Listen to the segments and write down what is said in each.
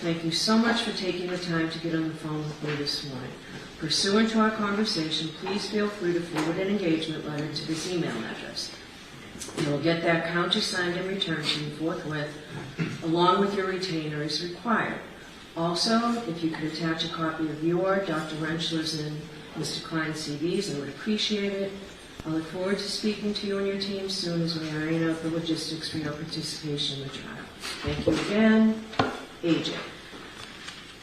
Thank you so much for taking the time to get on the phone with me this morning. Pursuant to our conversation, please feel free to forward an engagement letter to this email address. You'll get that countersigned and returned to you forthwith, along with your retainer as required. Also, if you could attach a copy of your, Dr. Rentschler's, and Mr. Klein's CVs, I would appreciate it. I look forward to speaking to you and your team soon as we iron out the logistics for your participation in the trial. Thank you again, AJ.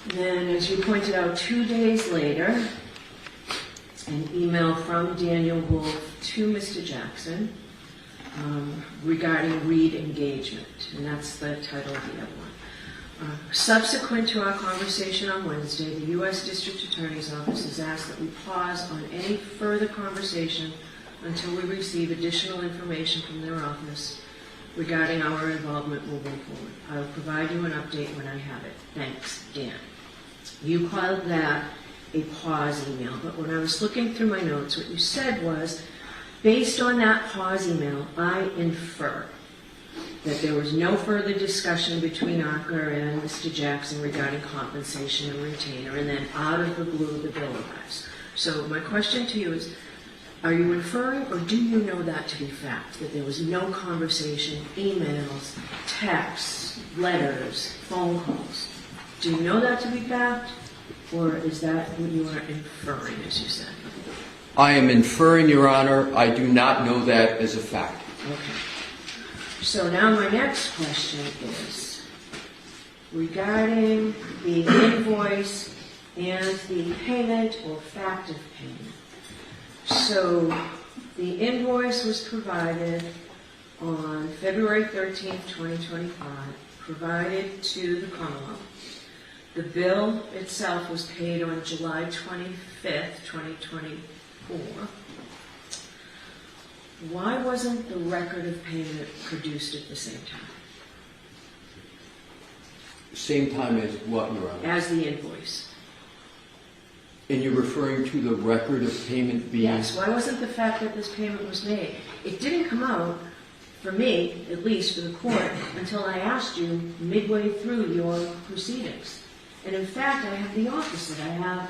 Then, as you pointed out, 2 days later, an email from Daniel Wolf to Mr. Jackson regarding Reed engagement, and that's the title of the other one. Subsequent to our conversation on Wednesday, the U.S. District Attorney's Office has asked that we pause on any further conversation until we receive additional information from their office regarding our involvement moving forward. I will provide you an update when I have it. Thanks, Dan. You called that a pause email, but when I was looking through my notes, what you said was, based on that pause email, I infer that there was no further discussion between ACCA and Mr. Jackson regarding compensation and retainer, and then out of the blue, the bill arrives. So my question to you is, are you inferring, or do you know that to be fact, that there was no conversation, emails, texts, letters, phone calls? Do you know that to be fact, or is that what you are inferring, as you said? I am inferring, Your Honor. I do not know that as a fact. Okay. So now my next question is regarding the invoice and the payment or fact of payment. So the invoice was provided on February 13th, 2025, provided to the Commonwealth. The bill itself was paid on July 25th, 2024. Why wasn't the record of payment produced at the same time? Same time as what, Your Honor? As the invoice. And you're referring to the record of payment being... Yes. Why wasn't the fact that this payment was made? It didn't come out, for me, at least for the court, until I asked you midway through your proceedings. And in fact, I have the opposite. I have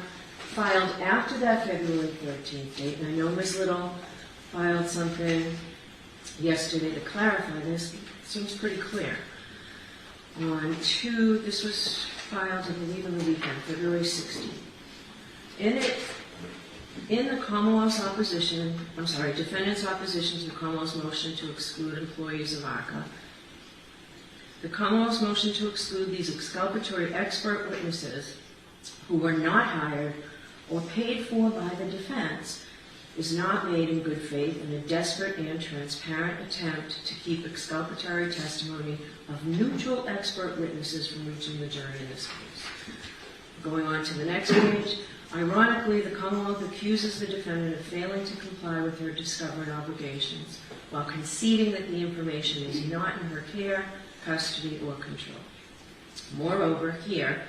filed after that February 13th date, and I know Ms. Little filed something yesterday to clarify this. It seems pretty clear. This was filed, I believe, on the weekend, February 16th. In the Commonwealth's opposition, defendant's opposition to the Commonwealth's motion to exclude employees of ACCA, the Commonwealth's motion to exclude these exculpatory expert witnesses who were not hired or paid for by the defense is not made in good faith in a desperate and transparent attempt to keep exculpatory testimony of neutral expert witnesses from reaching the jury in this case. Going on to the next page, ironically, the Commonwealth accuses the defendant of failing to comply with her discovery obligations while conceding that the information is not in her care, custody, or control. Moreover, here,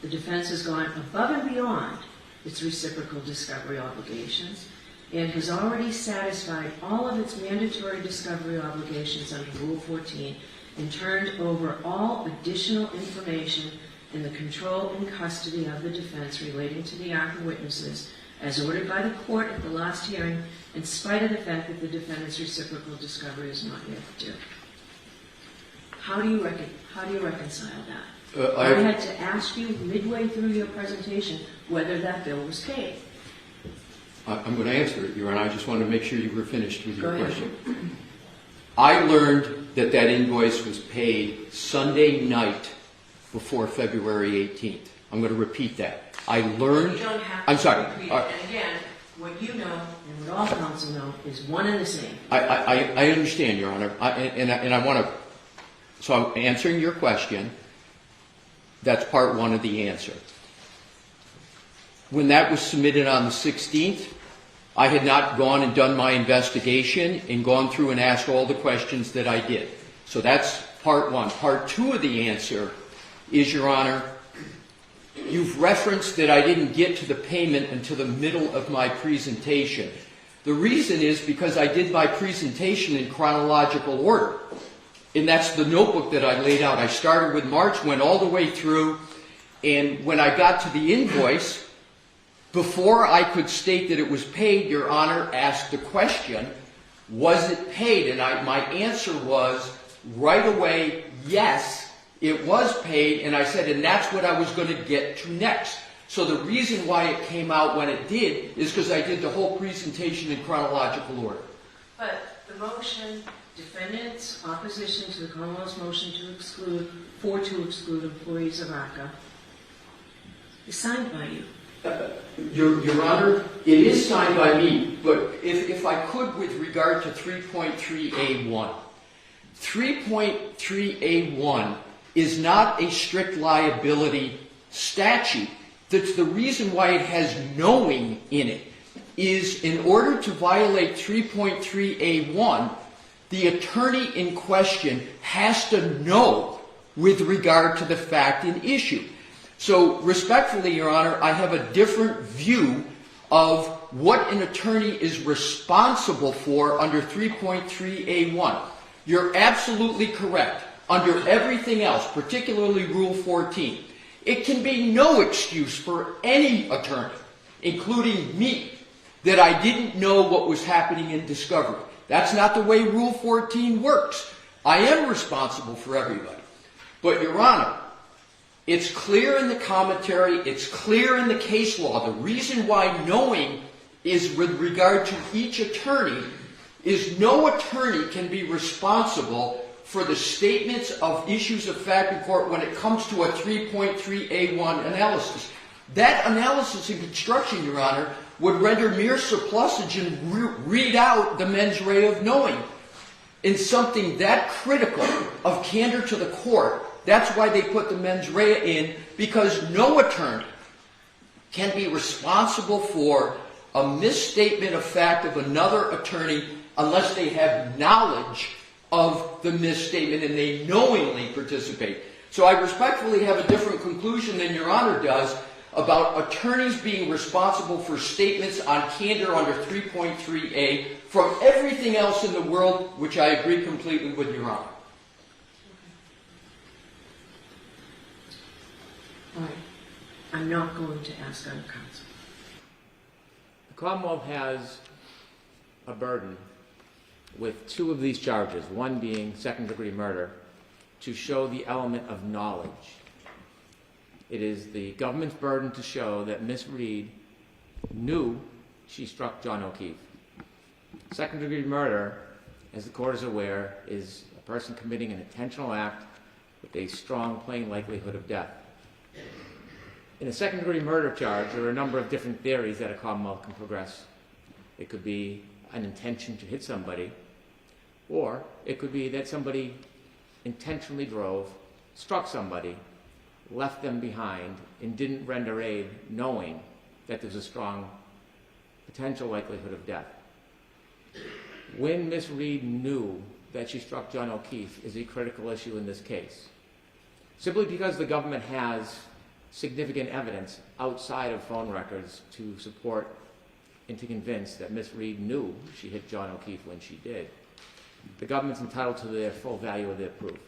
the defense has gone above and beyond its reciprocal discovery obligations and has already satisfied all of its mandatory discovery obligations under Rule 14 and turned over all additional information in the control and custody of the defense relating to the ACCA witnesses as ordered by the court at the last hearing, in spite of the fact that the defendant's reciprocal discovery is not yet due. How do you reconcile that? I had to ask you midway through your presentation whether that bill was paid. I'm going to answer it, Your Honor. I just wanted to make sure you were finished with your question. Ahead. I learned that invoice was paid Sunday night before February 18th. I'm going to repeat that. I learned... You don't have to I'm sorry. repeat it. And again, what you know and what all counsel know is one and the same. I understand, Your Honor. And I want to... So I'm answering your question. That's part one of the answer. When that was submitted on the 16th, I had not gone and done my investigation and gone through and asked all the questions that I did. So that's part one. Part two of the answer is, Your Honor, you've referenced that I didn't get to the payment until the middle of my presentation. The reason is because I did my presentation in chronological order. And that's the notebook that I laid out. I started with March, went all the way through, And when I got to the invoice, before I could state that it was paid, Your Honor asked the question, was it paid? And my answer was right away, yes, it was paid. And I said, and that's what I was going to get to next. So the reason why it came out when it did is because I did the whole presentation in chronological order. But the motion, defendant's opposition to the Commonwealth's motion to exclude employees of ACCA, is signed by you. Your Honor, it is signed by me, but if I could with regard to 3.3A1. 3.3A1 is not a strict liability statute. That's the reason why it has knowing in it is in order to violate 3.3A1, the attorney in question has to know with regard to the fact in issue. So respectfully, Your Honor, I have a different view of what an attorney is responsible for under 3.3A1. You're absolutely correct. Under everything else, particularly Rule 14, it can be no excuse for any attorney, including me, that I didn't know what was happening in discovery. That's not the way Rule 14 works. I am responsible for everybody. But, Your Honor, it's clear in the commentary, it's clear in the case law. The reason why knowing is with regard to each attorney is no attorney can be responsible for the statements of issues of fact in court when it comes to a 3.3A1 analysis. That analysis and construction, Your Honor, would render mere surplusage and read out the mens rea of knowing. In something that critical of candor to the court, that's why they put the mens rea in, because no attorney can be responsible for a misstatement of fact of another attorney unless they have knowledge of the misstatement and they knowingly participate. So I respectfully have a different conclusion than Your Honor does about attorneys being responsible for statements on candor under 3.3A from everything else in the world, which I agree completely with Your Honor. All right. I'm not going to ask other counsel. The Commonwealth has a burden with two of these charges, one being second-degree murder, to show the element of knowledge. It is the government's burden to show that Miss Reed knew she struck John O'Keefe. Second-degree murder, as the court is aware, is a person committing an intentional act with a strong, plain likelihood of death. In a second-degree murder charge, there are a number of different theories that a Commonwealth can progress. It could be an intention to hit somebody, or it could be that somebody intentionally drove, struck somebody, left them behind, and didn't render aid knowing that there's a strong potential likelihood of death. When Miss Reed knew that she struck John O'Keefe is a critical issue in this case. Simply because the government has significant evidence outside of phone records to support and to convince that Miss Reed knew she hit John O'Keefe when she did, the government's entitled to their full value of their proof.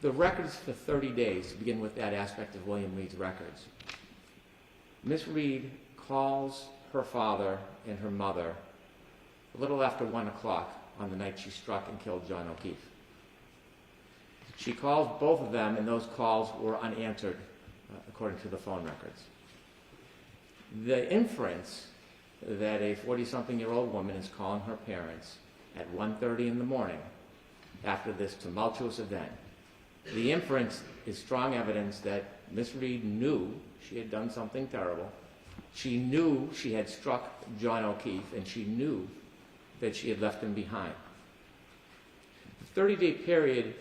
The records for 30 days, to begin with that aspect of William Reed's records. Miss Reed calls her father and her mother a little after 1 o'clock on the night she struck and killed John O'Keefe. She calls both of them, and those calls were unanswered, according to the phone records. The inference that a 40-something-year-old woman is calling her parents at 1:30 in the morning after this tumultuous event, the inference is strong evidence that Miss Reed knew she had done something terrible. She knew she had struck John O'Keefe, and she knew that she had left him behind. The 30-day period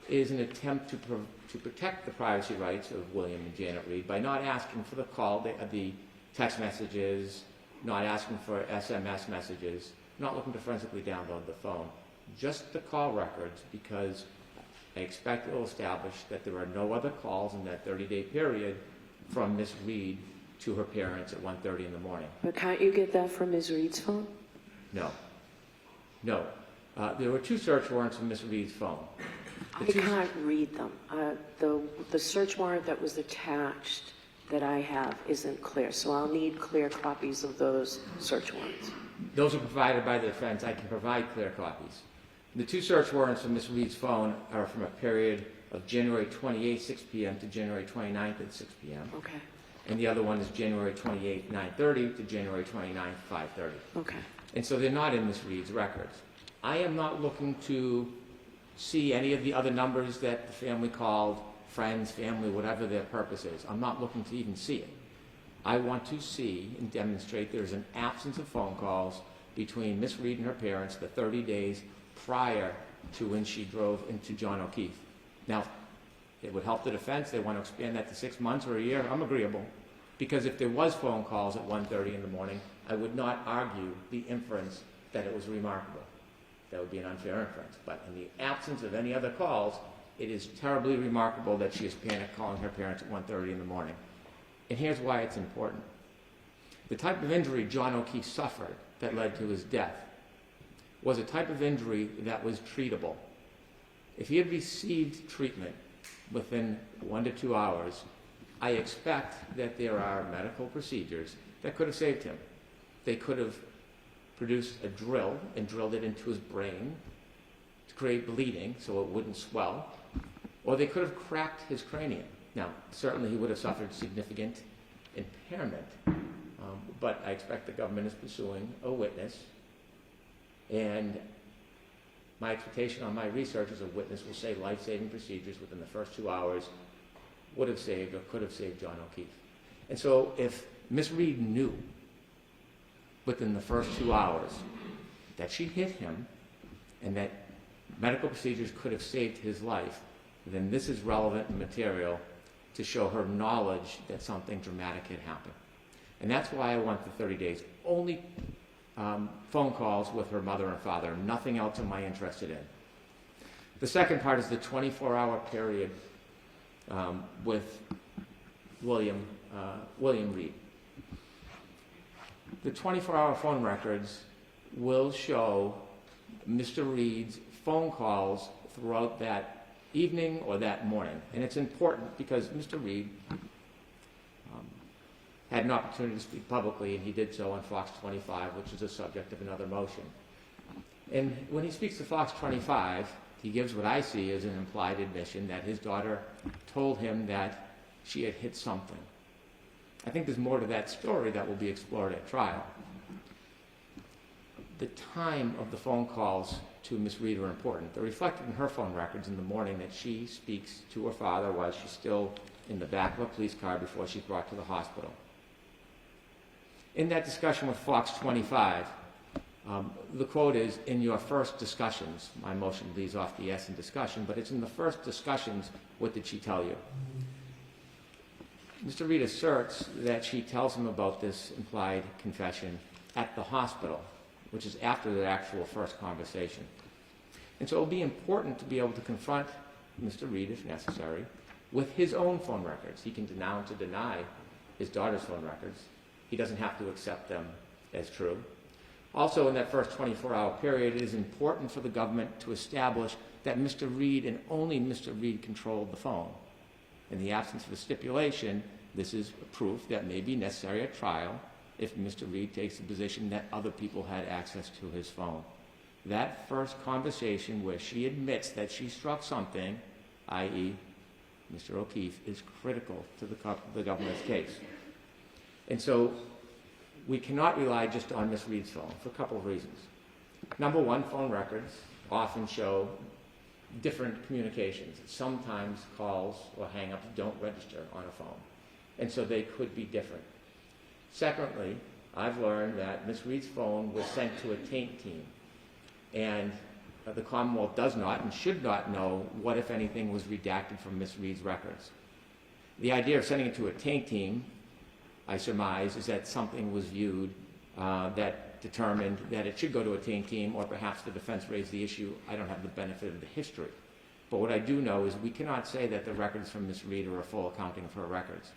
is an attempt to protect the privacy rights of William and Janet Reed by not asking for the call, the text messages, not asking for SMS messages, not looking to forensically download the phone, just the call records, because I expect it will establish that there are no other calls in that 30-day period from Miss Reed to her parents at 1:30 in the morning. But can't you get that from Ms. Reed's phone? No. No. There were 2 search warrants for Miss Reed's phone. I can't read them. The search warrant that was attached that I have isn't clear, so I'll need clear copies of those search warrants. Those are provided by the defense. I can provide clear copies. The two search warrants for Ms. Reed's phone are from a period of January 28, 6 p.m. to January 29th at 6 p.m. Okay, And the other one is January 28, 9:30 to January 29th, 5:30. okay. And so they're not in Ms. Reed's records. I am not looking to see any of the other numbers that the family called, friends, family, whatever their purpose is. I'm not looking to even see it. I want to see and demonstrate there's an absence of phone calls between Ms. Reed and her parents the 30 days prior to when she drove into John O'Keefe. Now, it would help the defense. They want to expand that to 6 months or a year. I'm agreeable. Because if there was phone calls at 1:30 in the morning, I would not argue the inference that it was remarkable. That would be an unfair inference. But in the absence of any other calls, it is terribly remarkable that she is panic calling her parents at 1:30 in the morning. And here's why it's important. The type of injury John O'Keefe suffered that led to his death was a type of injury that was treatable. If he had received treatment within 1 to 2 hours, I expect that there are medical procedures that could have saved him. They could have produced a drill and drilled it into his brain to create bleeding so it wouldn't swell, or they could have cracked his cranium. Now, certainly he would have suffered significant impairment, but I expect the government is pursuing a witness, and my expectation on my research is a witness will say life-saving procedures within the first 2 hours would have saved or could have saved John O'Keefe. And so if Ms. Reed knew within the first 2 hours that she hit him and that medical procedures could have saved his life, then this is relevant material to show her knowledge that something dramatic had happened. And that's why I want the 30 days. Only phone calls with her mother and father. Nothing else am I interested in. The second part is the 24-hour period with William Reed. The 24-hour phone records will show Mr. Reed's phone calls throughout that evening or that morning. And it's important because Mr. Reed had an opportunity to speak publicly, and he did so on Fox 25, which is the subject of another motion. And when he speaks to Fox 25, he gives what I see as an implied admission that his daughter told him that she had hit something. I think there's more to that story that will be explored at trial. The time of the phone calls to Ms. Reed are important. They're reflected in her phone records in the morning that she speaks to her father while she's still in the back of a police car before she's brought to the hospital. In that discussion with Fox 25, the quote is, "In your first discussions," my motion leaves off the S in discussion, but it's in the first discussions, what did she tell you? Mr. Reed asserts that she tells him about this implied confession at the hospital, which is after the actual first conversation. And so it will be important to be able to confront Mr. Reed, if necessary, with his own phone records. He can denounce or deny his daughter's phone records. He doesn't have to accept them as true. Also, in that first 24-hour period, it is important for the government to establish that Mr. Reed and only Mr. Reed controlled the phone. In the absence of a stipulation, this is proof that may be necessary at trial if Mr. Reed takes the position that other people had access to his phone. That first conversation where she admits that she struck something, i.e. Mr. O'Keefe, is critical to the government's case. And so we cannot rely just on Ms. Reed's phone for a couple of reasons. Number one, phone records often show different communications. Sometimes calls or hang-ups don't register on a phone, and so they could be different. Secondly, I've learned that Ms. Reed's phone was sent to a taint team, and the Commonwealth does not and should not know what, if anything, was redacted from Ms. Reed's records. The idea of sending it to a taint team, I surmise, is that something was viewed that determined that it should go to a taint team, or perhaps the defense raised the issue. I don't have the benefit of the history. But what I do know is we cannot say that the records from Ms. Reed are a full accounting of her records,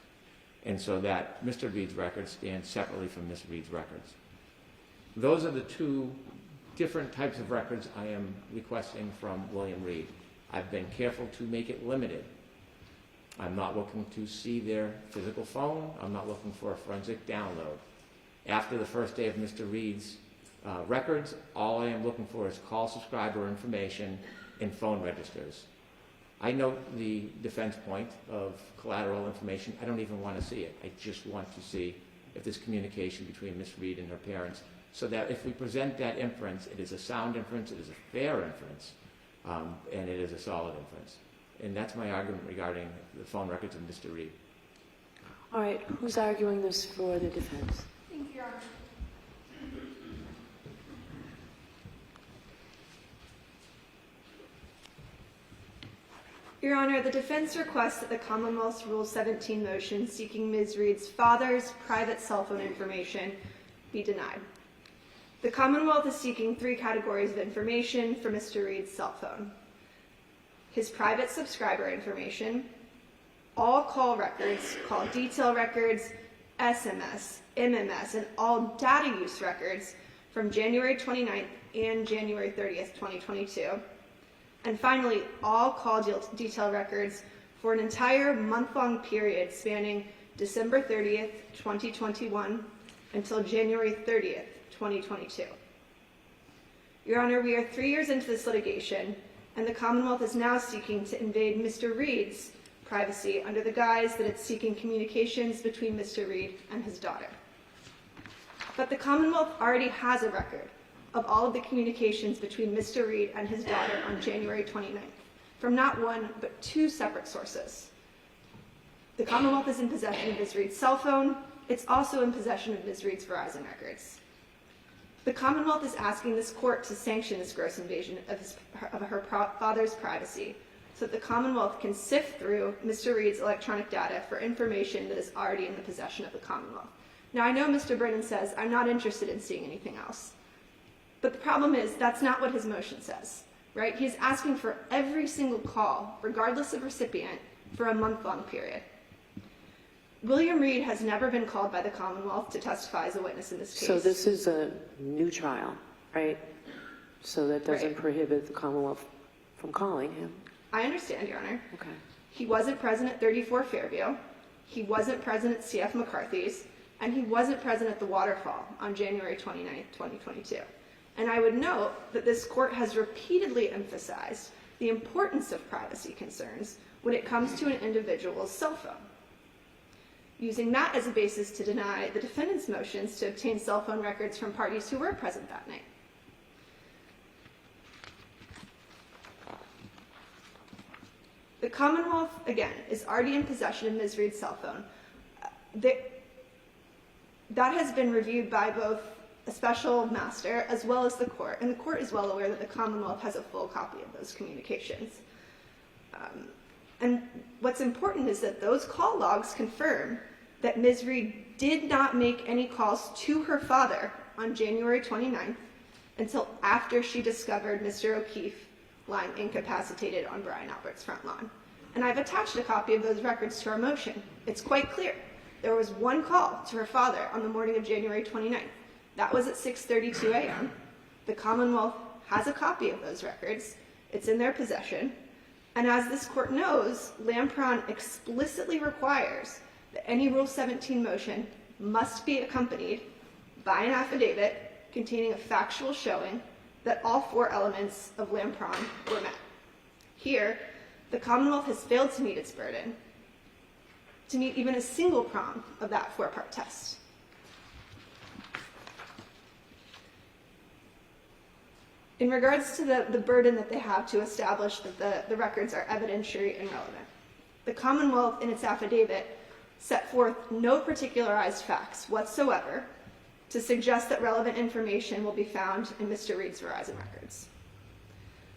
and so that Mr. Reed's records stand separately from Ms. Reed's records. Those are the two different types of records I am requesting from William Reed. I've been careful to make it limited. I'm not looking to see their physical phone. I'm not looking for a forensic download. After the first day of Mr. Reed's records, all I am looking for is call subscriber information and phone registers. I note the defense point of collateral information. I don't even want to see it. I just want to see if there's communication between Ms. Reed and her parents, so that if we present that inference, it is a sound inference, it is a fair inference, and it is a solid inference. And that's my argument regarding the phone records of Mr. Reed. All right, who's arguing this for the defense? Thank you, Your Honor. Your Honor, the defense requests that the Commonwealth's Rule 17 motion seeking Ms. Reed's father's private cell phone information be denied. The Commonwealth is seeking 3 categories of information for Mr. Reed's cell phone: his private subscriber information, all call records, call detail records, SMS, MMS, and all data use records from January 29th and January 30th, 2022. And finally, all call detail records for an entire month-long period spanning December 30th, 2021 until January 30th, 2022. Your Honor, we are 3 years into this litigation, and the Commonwealth is now seeking to invade Mr. Reed's privacy under the guise that it's seeking communications between Mr. Reed and his daughter. But the Commonwealth already has a record of all of the communications between Mr. Reed and his daughter on January 29th, from not one, but 2 separate sources. The Commonwealth is in possession of Ms. Reed's cell phone. It's also in possession of Ms. Reed's Verizon records. The Commonwealth is asking this court to sanction this gross invasion of her father's privacy, so that the Commonwealth can sift through Mr. Reed's electronic data for information that is already in the possession of the Commonwealth. Now, I know Mr. Brennan says, I'm not interested in seeing anything else. But the problem is, that's not what his motion says, right? He's asking for every single call, regardless of recipient, for a month-long period. William Reed has never been called by the Commonwealth to testify as a witness in this case. So this is a new trial, right? So that doesn't Right. prohibit the Commonwealth from calling him. I understand, Your Honor. Okay. He wasn't present at 34 Fairview, he wasn't present at CF McCarthy's, and he wasn't present at the Waterfall on January 29th, 2022. And I would note that this court has repeatedly emphasized the importance of privacy concerns when it comes to an individual's cell phone, using that as a basis to deny the defendant's motions to obtain cell phone records from parties who were present that night. The Commonwealth, again, is already in possession of Ms. Reed's cell phone. That has been reviewed by both a special master as well as the court, and the court is well aware that the Commonwealth has a full copy of those communications. And what's important is that those call logs confirm that Ms. Reed did not make any calls to her father on January 29th until after she discovered Mr. O'Keefe lying incapacitated on Brian Albert's front lawn. And I've attached a copy of those records to our motion. It's quite clear. There was one call to her father on the morning of January 29th. That was at 6:32 a.m. The Commonwealth has a copy of those records. It's in their possession. And as this court knows, Lampron explicitly requires that any Rule 17 motion must be accompanied by an affidavit containing a factual showing that all 4 elements of Lampron were met. Here, the Commonwealth has failed to meet its burden, to meet even a single prong of that 4-part test. In regards to the burden that they have to establish that the records are evidentiary and relevant, the Commonwealth, in its affidavit, set forth no particularized facts whatsoever to suggest that relevant information will be found in Mr. Reed's Verizon records.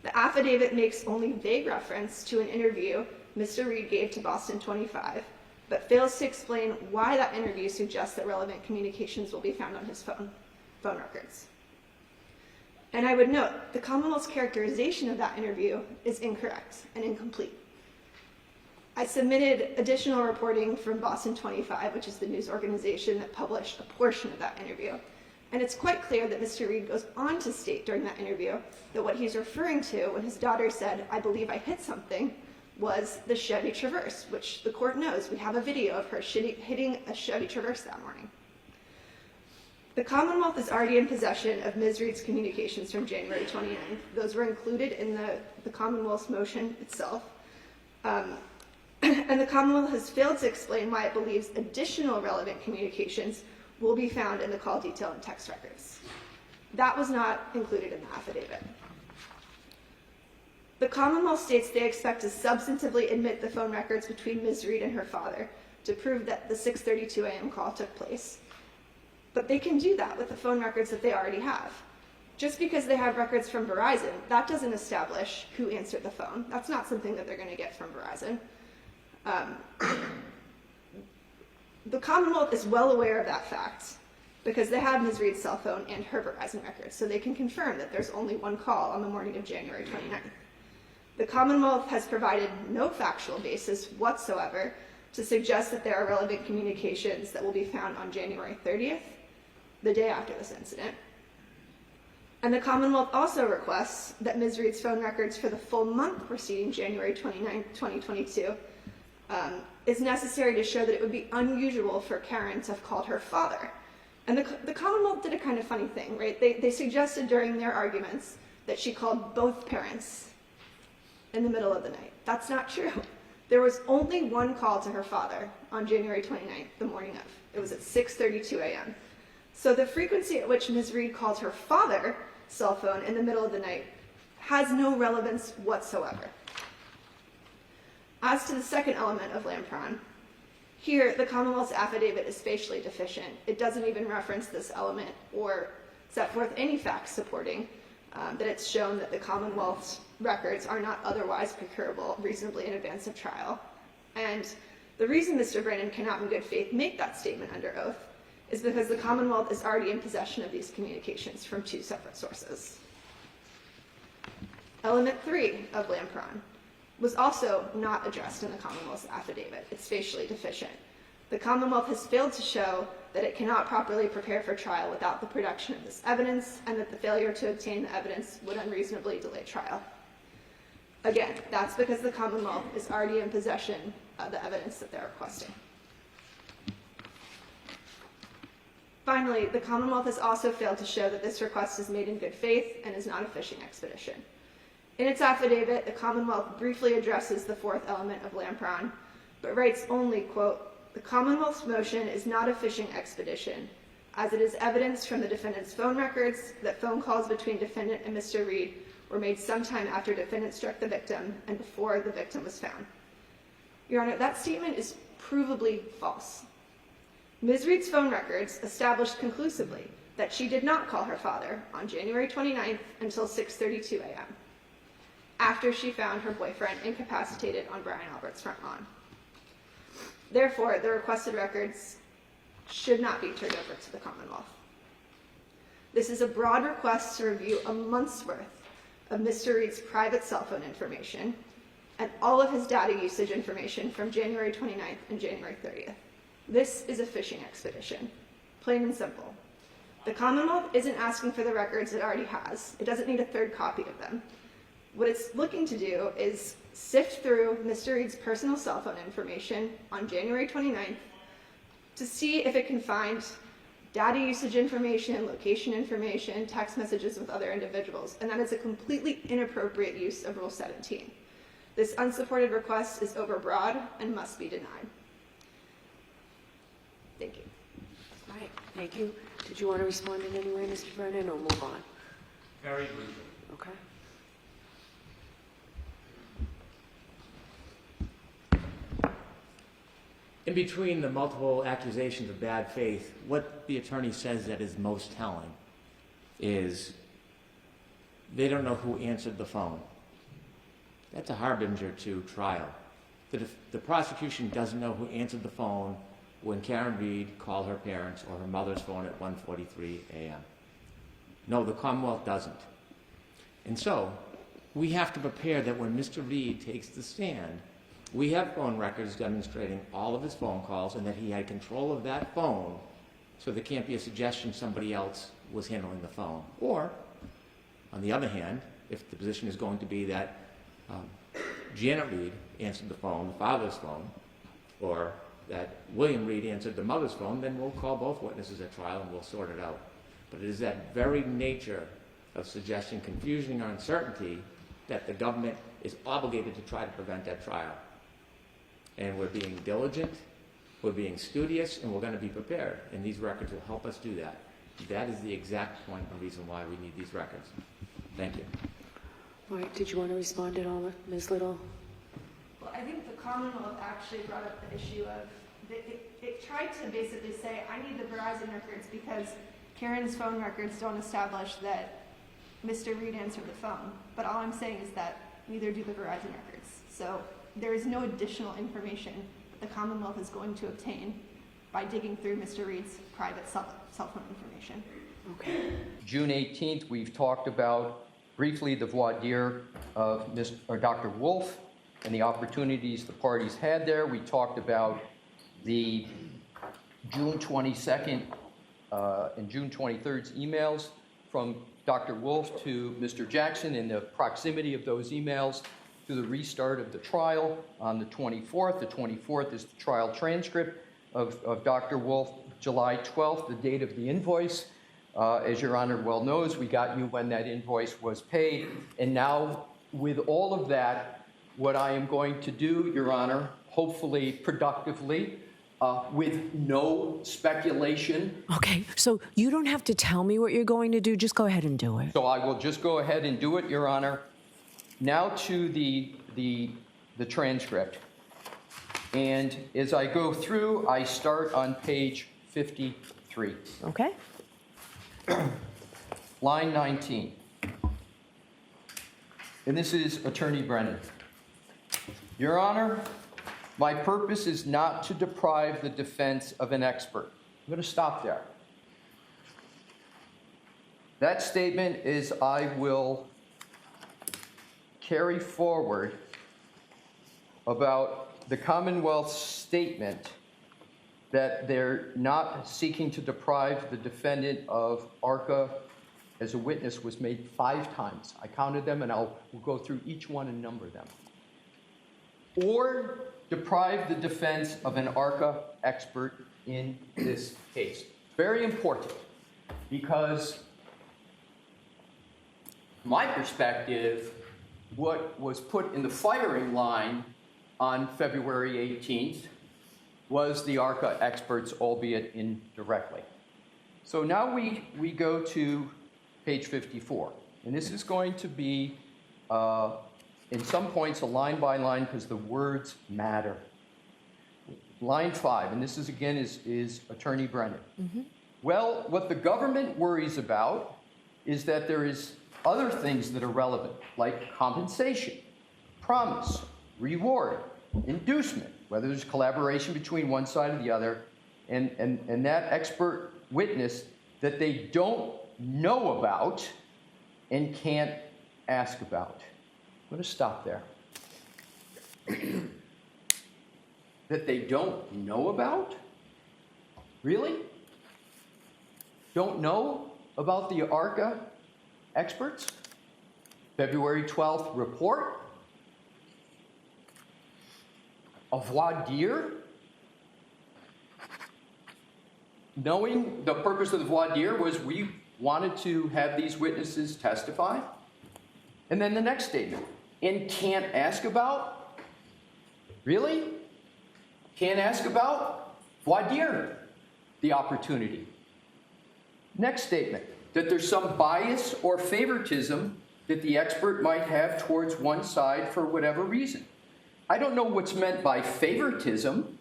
The affidavit makes only vague reference to an interview Mr. Reed gave to Boston 25, but fails to explain why that interview suggests that relevant communications will be found on his phone records. And I would note, the Commonwealth's characterization of that interview is incorrect and incomplete. I submitted additional reporting from Boston 25, which is the news organization that published a portion of that interview. And it's quite clear that Mr. Reed goes on to state during that interview that what he's referring to when his daughter said, "I believe I hit something," was the Chevy Traverse, which the court knows. We have a video of her hitting a Chevy Traverse that morning. The Commonwealth is already in possession of Ms. Reed's communications from January 29th. Those were included in the Commonwealth's motion itself. And the Commonwealth has failed to explain why it believes additional relevant communications will be found in the call detail and text records. That was not included in the affidavit. The Commonwealth states they expect to substantively admit the phone records between Ms. Reed and her father to prove that the 6:32 a.m. call took place. But they can do that with the phone records that they already have. Just because they have records from Verizon, that doesn't establish who answered the phone. That's not something that they're going to get from Verizon. The Commonwealth is well aware of that fact because they have Ms. Reed's cell phone and her Verizon records, so they can confirm that there's only one call on the morning of January 29th. The Commonwealth has provided no factual basis whatsoever to suggest that there are relevant communications that will be found on January 30th, the day after this incident. And the Commonwealth also requests that Ms. Reed's phone records for the full month preceding January 29, 2022 is necessary to show that it would be unusual for Karen to have called her father. And the Commonwealth did a kind of funny thing, right? They suggested during their arguments that she called both parents in the middle of the night. That's not true. There was only one call to her father on January 29th, the morning of. It was at 6:32 a.m. So the frequency at which Ms. Reed called her father's cell phone in the middle of the night has no relevance whatsoever. As to the second element of Lampron, here the Commonwealth's affidavit is facially deficient. It doesn't even reference this element or set forth any facts supporting that it's shown that the Commonwealth's records are not otherwise procurable reasonably in advance of trial. And the reason Mr. Brennan cannot in good faith make that statement under oath is because the Commonwealth is already in possession of these communications from two separate sources. Element 3 of Lampron was also not addressed in the Commonwealth's affidavit. It's facially deficient. The Commonwealth has failed to show that it cannot properly prepare for trial without the production of this evidence, and that the failure to obtain the evidence would unreasonably delay trial. Again, that's because the Commonwealth is already in possession of the evidence that they're requesting. Finally, the Commonwealth has also failed to show that this request is made in good faith and is not a fishing expedition. In its affidavit, the Commonwealth briefly addresses the fourth element of Lampron, but writes only, quote, "The Commonwealth's motion is not a fishing expedition, as it is evidence from the defendant's phone records that phone calls between defendant and Mr. Reed were made sometime after defendant struck the victim and before the victim was found." Your Honor, that statement is provably false. Ms. Reed's phone records established conclusively that she did not call her father on January 29th until 6:32 a.m., after she found her boyfriend incapacitated on Brian Albert's front lawn. Therefore, the requested records should not be turned over to the Commonwealth. This is a broad request to review a month's worth of Mr. Reed's private cell phone information and all of his data usage information from January 29th and January 30th. This is a fishing expedition, plain and simple. The Commonwealth isn't asking for the records it already has. It doesn't need a third copy of them. What it's looking to do is sift through Mr. Reed's personal cell phone information on January 29th to see if it can find data usage information, location information, text messages with other individuals, and that is a completely inappropriate use of Rule 17. This unsupported request is overbroad and must be denied. Thank you. All right, thank you. Did you want to respond in any way, Mr. Brennan, or move on? Very briefly. Okay. In between the multiple accusations of bad faith, what the attorney says that is most telling is they don't know who answered the phone. That's a harbinger to trial. The prosecution doesn't know who answered the phone when Karen Reed called her parents or her mother's phone at 1:43 a.m. No, the Commonwealth doesn't. And so we have to prepare that when Mr. Reed takes the stand, we have phone records demonstrating all of his phone calls and that he had control of that phone So there can't be a suggestion somebody else was handling the phone. Or, on the other hand, if the position is going to be that Janet Reed answered the phone, the father's phone, or that William Reed answered the mother's phone, then we'll call both witnesses at trial and we'll sort it out. But it is that very nature of suggesting confusion or uncertainty that the government is obligated to try to prevent at trial. And we're being diligent, we're being studious, and we're going to be prepared. And these records will help us do that. That is the exact point and reason why we need these records. Thank you. All right, did you want to respond at all, Ms. Little? Well, I think the Commonwealth actually brought up the issue of, it tried to basically say, I need the Verizon records because Karen's phone records don't establish that Mr. Reed answered the phone. But all I'm saying is that neither do the Verizon records. So there is no additional information that the Commonwealth is going to obtain by digging through Mr. Reed's private cell phone information. Okay. June 18th, we've talked about briefly the voir dire of Dr. Wolf and the opportunities the parties had there. We talked about the June 22nd and June 23rd's emails from Dr. Wolf to Mr. Jackson and the proximity of those emails to the restart of the trial on the 24th. The 24th is the trial transcript of Dr. Wolf. July 12th, the date of the invoice. As Your Honor well knows, we got you when that invoice was paid. And now, with all of that, what I am going to do, Your Honor, hopefully productively, with no speculation. Okay, so you don't have to tell me what you're going to do. Just go ahead and do it. So I will just go ahead and do it, Your Honor. Now to the transcript. And as I go through, I start on page 53. Okay? Line 19. And this is Attorney Brennan. Your Honor, my purpose is not to deprive the defense of an expert. I'm going to stop there. That statement is I will carry forward about the Commonwealth's statement that they're not seeking to deprive the defendant of ARCA as a witness was made 5 times. I counted them, and we'll go through each one and number them. Or deprive the defense of an ARCA expert in this case. Very important, because from my perspective, what was put in the firing line on February 18th was the ARCA experts, albeit indirectly. So now we go to page 54. And this is going to be, in some points, a line by line because the words matter. Line 5, and this is again is Attorney Brennan. Mm-hmm. Well, what the government worries about is that there is other things that are relevant, like compensation, promise, reward, inducement, whether there's collaboration between one side or the other, and that expert witness that they don't know about and can't ask about. I'm going to stop there. That they don't know about? Really? Don't know about the ARCA experts? February 12th report? A voir dire? Knowing the purpose of the voir dire was we wanted to have these witnesses testify. And then the next statement, and can't ask about? Really? Can't ask about? Voir dire, the opportunity. Next statement, that there's some bias or favoritism that the expert might have towards one side for whatever reason. I don't know what's meant by favoritism,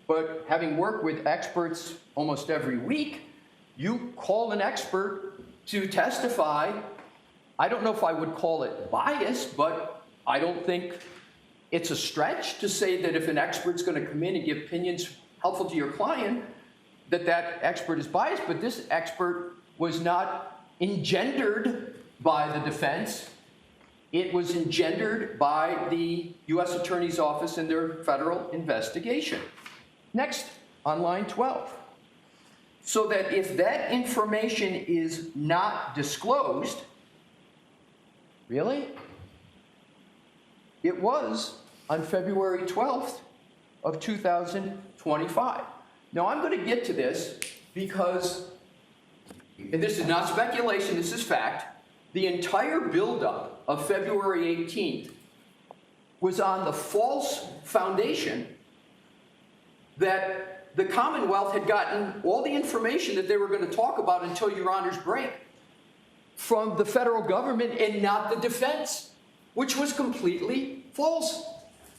but having worked with experts almost every week, you call an expert to testify. I don't know if I would call it bias, but I don't think it's a stretch to say that if an expert's going to come in and give opinions helpful to your client, that expert is biased. But this expert was not engendered by the defense. It was engendered by the U.S. Attorney's Office in their federal investigation. Next, on line 12. so that if that information is not disclosed, really? It was on February 12th of 2025. Now, I'm going to get to this because, and this is not speculation, this is fact, the entire buildup of February 18th was on the false foundation that the Commonwealth had gotten all the information that they were going to talk about until Your Honor's break from the federal government and not the defense, which was completely false.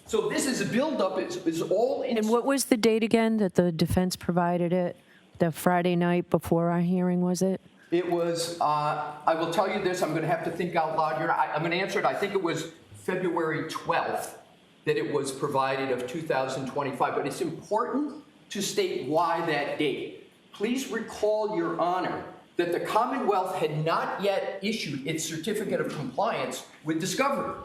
So this is a buildup, is all in. And what was the date again that the defense provided it? The Friday night before our hearing, was it? It was, I will tell you this, I'm going to have to think out loud here. I'm going to answer it. I think it was February 12th that it was provided of 2025, but it's important to state why that date. Please recall, Your Honor, that the Commonwealth had not yet issued its certificate of compliance with discovery.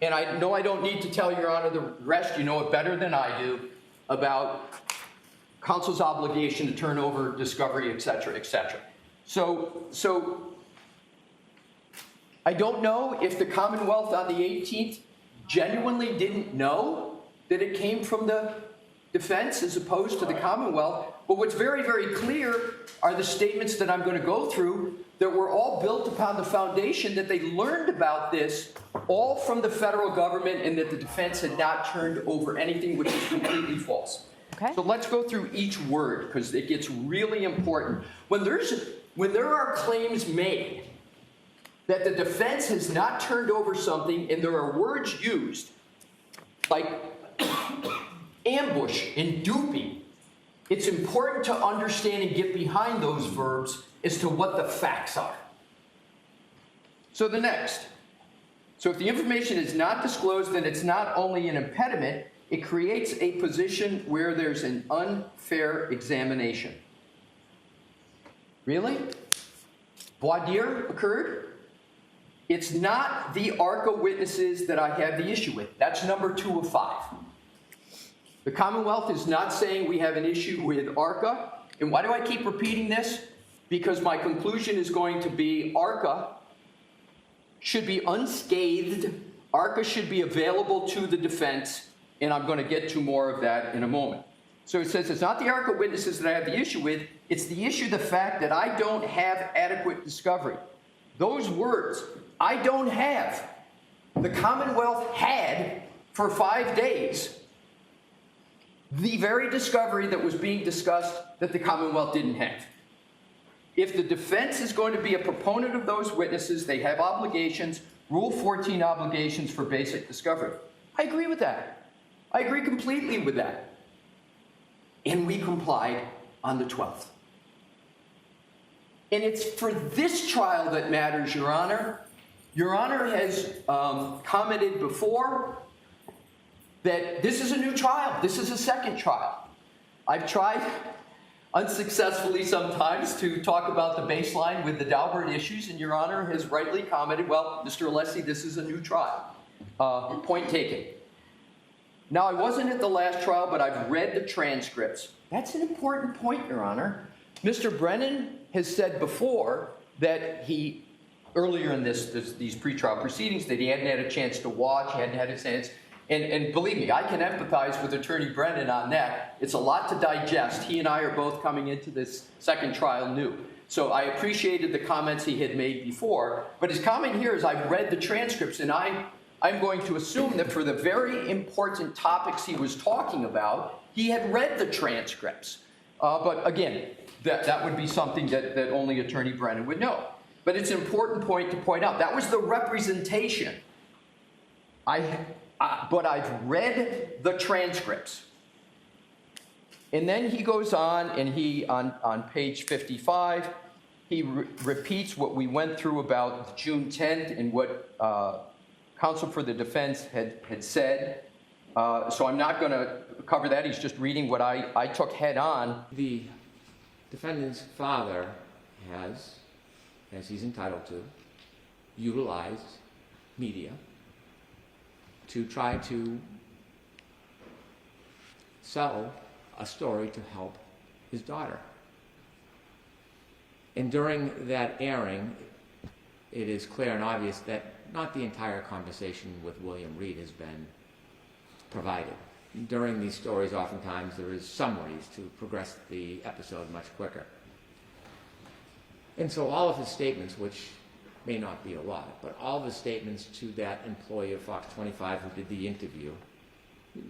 And I know I don't need to tell Your Honor the rest, you know it better than I do, about counsel's obligation to turn over discovery, et cetera, et cetera. So I don't know if the Commonwealth on the 18th genuinely didn't know that it came from the defense as opposed to the Commonwealth. But what's very, very clear are the statements that I'm going to go through that were all built upon the foundation that they learned about this all from the federal government and that the defense had not turned over anything, which is completely false. Okay. So let's go through each word because it gets really important. When there are claims made that the defense has not turned over something and there are words used like ambush and duping, it's important to understand and get behind those verbs as to what the facts are. So the next. So if the information is not disclosed, then it's not only an impediment, it creates a position where there's an unfair examination. Really? Voir dire occurred? It's not the ARCA witnesses that I have the issue with. That's number 2 of 5. The Commonwealth is not saying we have an issue with ARCA. And why do I keep repeating this? Because my conclusion is going to be ARCA should be unscathed. ARCA should be available to the defense. And I'm going to get to more of that in a moment. So it says it's not the ARCA witnesses that I have the issue with. It's the issue, the fact that I don't have adequate discovery. Those words, I don't have. The Commonwealth had for 5 days the very discovery that was being discussed that the Commonwealth didn't have. If the defense is going to be a proponent of those witnesses, they have obligations, Rule 14 obligations for basic discovery. I agree with that. I agree completely with that. And we complied on the 12th. And it's for this trial that matters, Your Honor. Your Honor has commented before that this is a new trial. This is a second trial. I've tried unsuccessfully sometimes to talk about the baseline with the Daubert issues, and Your Honor has rightly commented, well, Mr. Alessi, this is a new trial. Point taken. Now, I wasn't at the last trial, but I've read the transcripts. That's an important point, Your Honor. Mr. Brennan has said before that he, earlier in these pretrial proceedings, that he hadn't had a chance to watch, hadn't had a chance. And believe me, I can empathize with Attorney Brennan on that. It's a lot to digest. He and I are both coming into this second trial new. So I appreciated the comments he had made before. But his comment here is I've read the transcripts, and I'm going to assume that for the very important topics he was talking about, he had read the transcripts. But again, that would be something that only Attorney Brennan would know. But it's an important point to point out. That was the representation. But I've read the transcripts. And then he goes on, and on page 55, he repeats what we went through about June 10th and what counsel for the defense had said. So I'm not going to cover that. He's just reading what I took head on. The defendant's father has, as he's entitled to, utilized media to try to sell a story to help his daughter. And during that airing, it is clear and obvious that not the entire conversation with William Reed has been provided. During these stories, oftentimes there is summaries to progress the episode much quicker. And so all of his statements, which may not be a lot, but all of his statements to that employee of Fox 25 who did the interview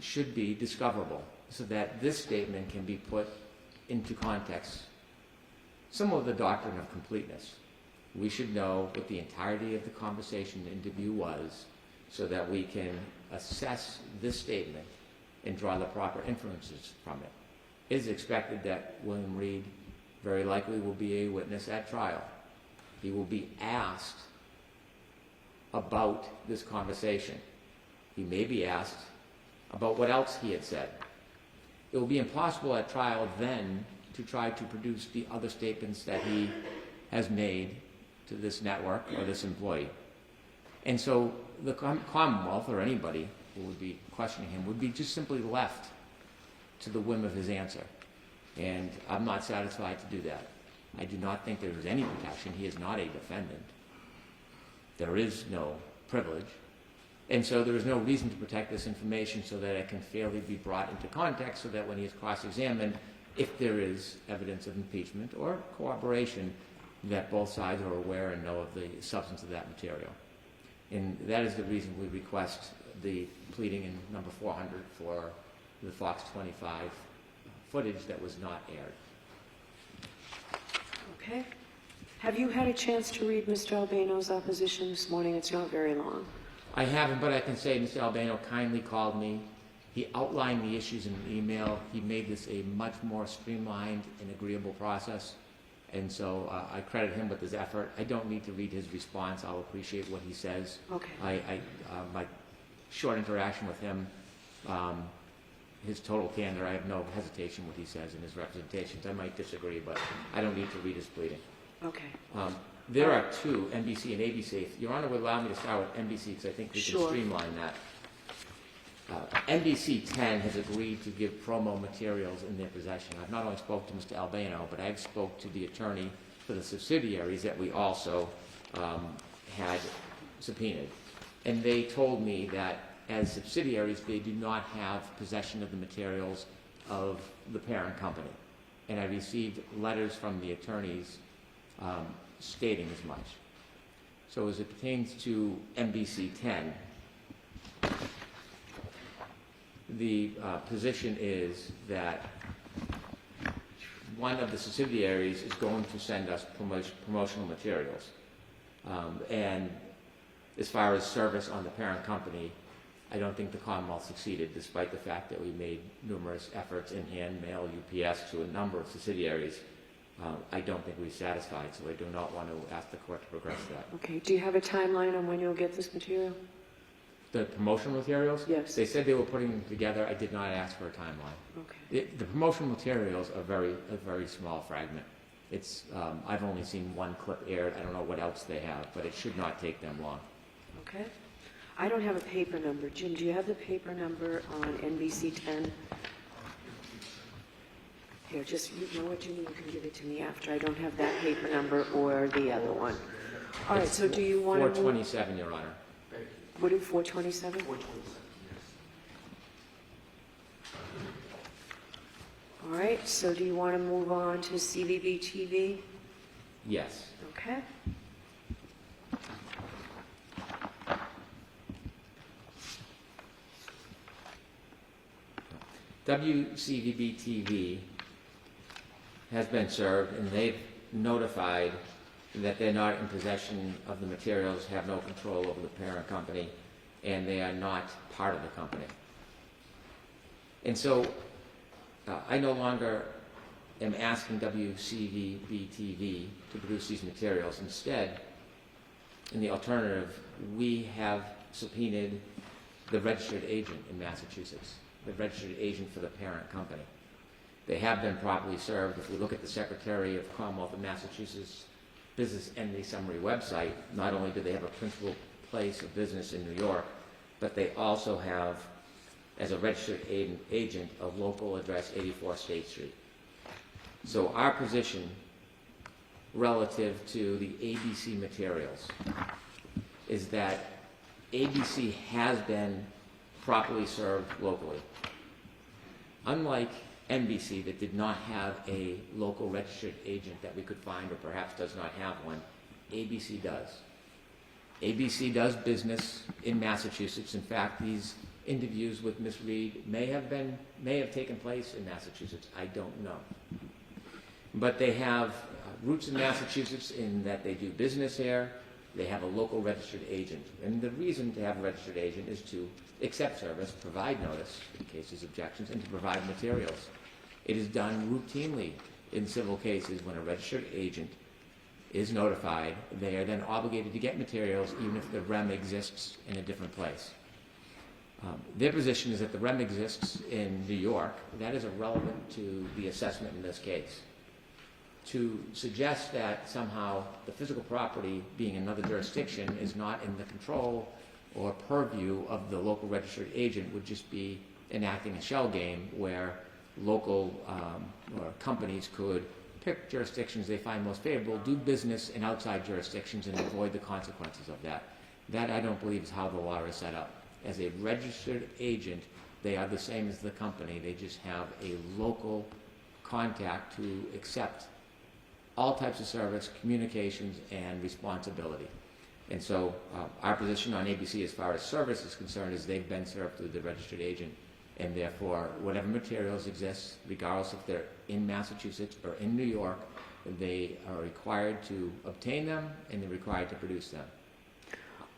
should be discoverable so that this statement can be put into context. Some of the doctrine of completeness. We should know what the entirety of the conversation interview was so that we can assess this statement and draw the proper inferences from it. It is expected that William Reed very likely will be a witness at trial. He will be asked about this conversation. He may be asked about what else he had said. It will be impossible at trial then to try to produce the other statements that he has made to this network or this employee. And so the Commonwealth or anybody who would be questioning him would be just simply left to the whim of his answer. And I'm not satisfied to do that. I do not think there is any protection. He is not a defendant. There is no privilege. And so there is no reason to protect this information so that it can fairly be brought into context so that when he is cross-examined, if there is evidence of impeachment or corroboration, that both sides are aware and know of the substance of that material. And that is the reason we request the pleading in number 400 for the Fox 25 footage that was not aired. Okay. Have you had a chance to read Mr. Albano's opposition this morning? It's not very long. I haven't, but I can say Mr. Albano kindly called me. He outlined the issues in an email. He made this a much more streamlined and agreeable process. And so I credit him with his effort. I don't need to read his response. I'll appreciate what he says. Okay. My short interaction with him, his total candor, I have no hesitation what he says in his representations. I might disagree, but I don't need to read his pleading. Okay. There are two, NBC and ABC. If Your Honor would allow me to start with NBC because I think we can streamline that. NBC 10 has agreed to give promo materials in their possession. I've not only spoke to Mr. Albano, but I've spoke to the attorney for the subsidiaries that we also had subpoenaed. And they told me that as subsidiaries, they do not have possession of the materials of the parent company. And I received letters from the attorneys stating as much. So as it pertains to NBC 10, the position is that one of the subsidiaries is going to send us promotional materials. And as far as service on the parent company, I don't think the Commonwealth succeeded, despite the fact that we made numerous efforts in hand, mail, UPS to a number of subsidiaries. I don't think we're satisfied, so I do not want to ask the court to progress that. Okay. Do you have a timeline on when you'll get this material? The promotional materials? Yes. They said they were putting them together. I did not ask for a timeline. Okay. The promotional materials are a very small fragment. It's I've only seen one clip aired. I don't know what else they have, but it should not take them long. Okay. I don't have a paper number. Jim, do you have the paper number on NBC 10? Here, just, you know what, Jim, you can give it to me after. I don't have that paper number or the other one. All right, so do you want to... 427, Your Honor. What is 427? 427, yes. All right, so do you want to move on to CVB TV? Yes. Okay. WCVB-TV has been served, and they've notified that they're not in possession of the materials, have no control over the parent company, and they are not part of the company. And so I no longer am asking WCVB-TV to produce these materials. Instead, in the alternative, we have subpoenaed the registered agent in Massachusetts, the registered agent for the parent company. They have been properly served. If we look at the Secretary of Commonwealth of Massachusetts Business Entity Summary website, not only do they have a principal place of business in New York, but they also have, as a registered agent, a local address, 84 State Street. So our position relative to the ABC materials is that ABC has been properly served locally. Unlike NBC that did not have a local registered agent that we could find or perhaps does not have one, ABC does. ABC does business in Massachusetts. In fact, these interviews with Ms. Reed may have taken place in Massachusetts. I don't know. But they have roots in Massachusetts in that they do business here. They have a local registered agent. And the reason to have a registered agent is to accept service, provide notice in case there's objections, and to provide materials. It is done routinely in civil cases when a registered agent is notified. They are then obligated to get materials even if the REM exists in a different place. Their position is that the REM exists in New York. That is irrelevant to the assessment in this case. To suggest that somehow the physical property being another jurisdiction is not in the control or purview of the local registered agent would just be enacting a shell game where local or companies could pick jurisdictions they find most favorable, do business in outside jurisdictions, and avoid the consequences of that. That, I don't believe, is how the law is set up. As a registered agent, they are the same as the company. They just have a local contact to accept all types of service, communications, and responsibility. And so our position on ABC as far as service is concerned is they've been served through the registered agent, and therefore whatever materials exist, regardless if they're in Massachusetts or in New York, they are required to obtain them and they're required to produce them.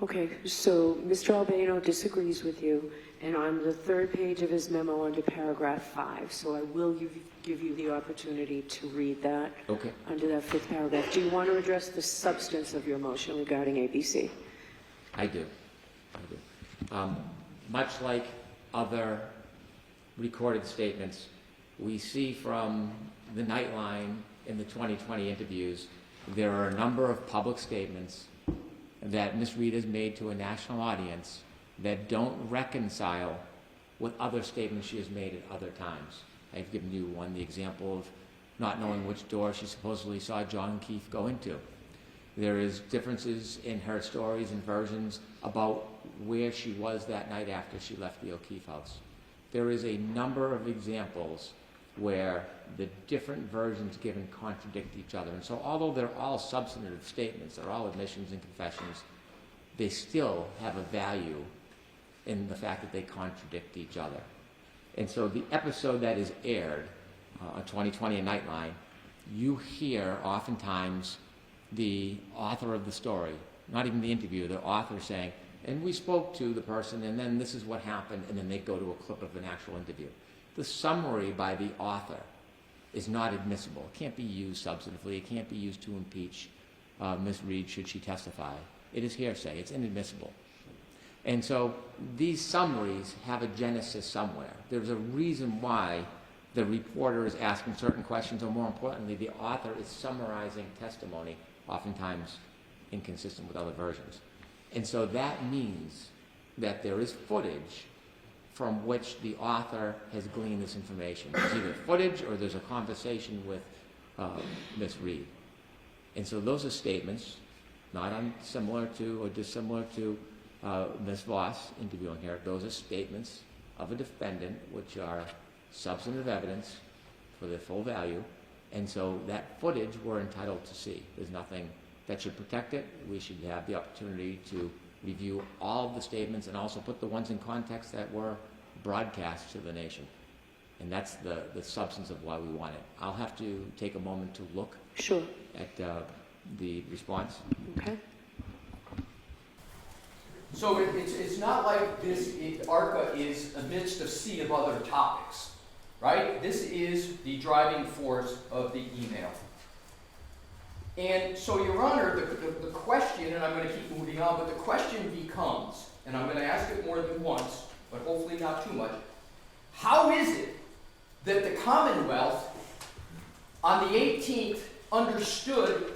Okay, so Mr. Albano disagrees with you, and on the third page of his memo under paragraph 5, so I will give you the opportunity to read that. Okay. Under that fifth paragraph. Do you want to address the substance of your motion regarding ABC? I do. Much like other recorded statements, we see from the Nightline in the 2020 interviews, there are a number of public statements that Ms. Reed has made to a national audience that don't reconcile with other statements she has made at other times. I've given you one, the example of not knowing which door she supposedly saw John Keefe go into. There is differences in her stories and versions about where she was that night after she left the O'Keefe house. There is a number of examples where the different versions given contradict each other. And so although they're all substantive statements, they're all admissions and confessions, they still have a value in the fact that they contradict each other. And so the episode that is aired on 2020 Nightline, you hear oftentimes the author of the story, not even the interviewer, the author saying, and we spoke to the person, and then this is what happened, and then they go to a clip of an actual interview. The summary by the author is not admissible. It can't be used substantively. It can't be used to impeach Ms. Reed should she testify. It is hearsay. It's inadmissible. And so these summaries have a genesis somewhere. There's a reason why the reporter is asking certain questions, or more importantly, the author is summarizing testimony, oftentimes inconsistent with other versions. And so that means that there is footage from which the author has gleaned this information. There's either footage or there's a conversation with Ms. Reed. And so those are statements, not similar to or dissimilar to Ms. Voss interviewing here. Those are statements of a defendant which are substantive evidence for their full value. And so that footage we're entitled to see. There's nothing that should protect it. We should have the opportunity to review all of the statements and also put the ones in context that were broadcast to the nation. And that's the substance of why we want it. I'll have to take a moment to look Sure. at the response. Okay. So it's not like ARCA is amidst a sea of other topics, right? This is the driving force of the email. And so, Your Honor, the question, and I'm going to keep moving on, but the question becomes, and I'm going to ask it more than once, but hopefully not too much, how is it that the Commonwealth on the 18th understood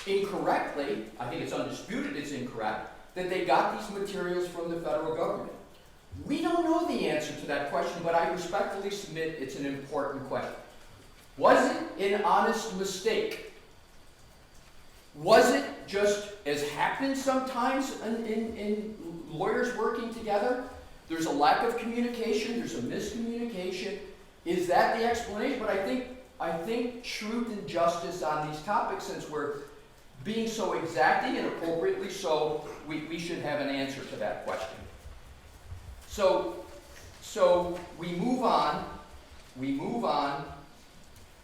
incorrectly, I think it's undisputed it's incorrect, that they got these materials from the federal government? We don't know the answer to that question, but I respectfully submit it's an important question. Was it an honest mistake Was it just as happens sometimes in lawyers working together? There's a lack of communication, there's a miscommunication. Is that the explanation? But I think truth and justice on these topics, since we're being so exacting and appropriately so, we should have an answer to that question. So we move on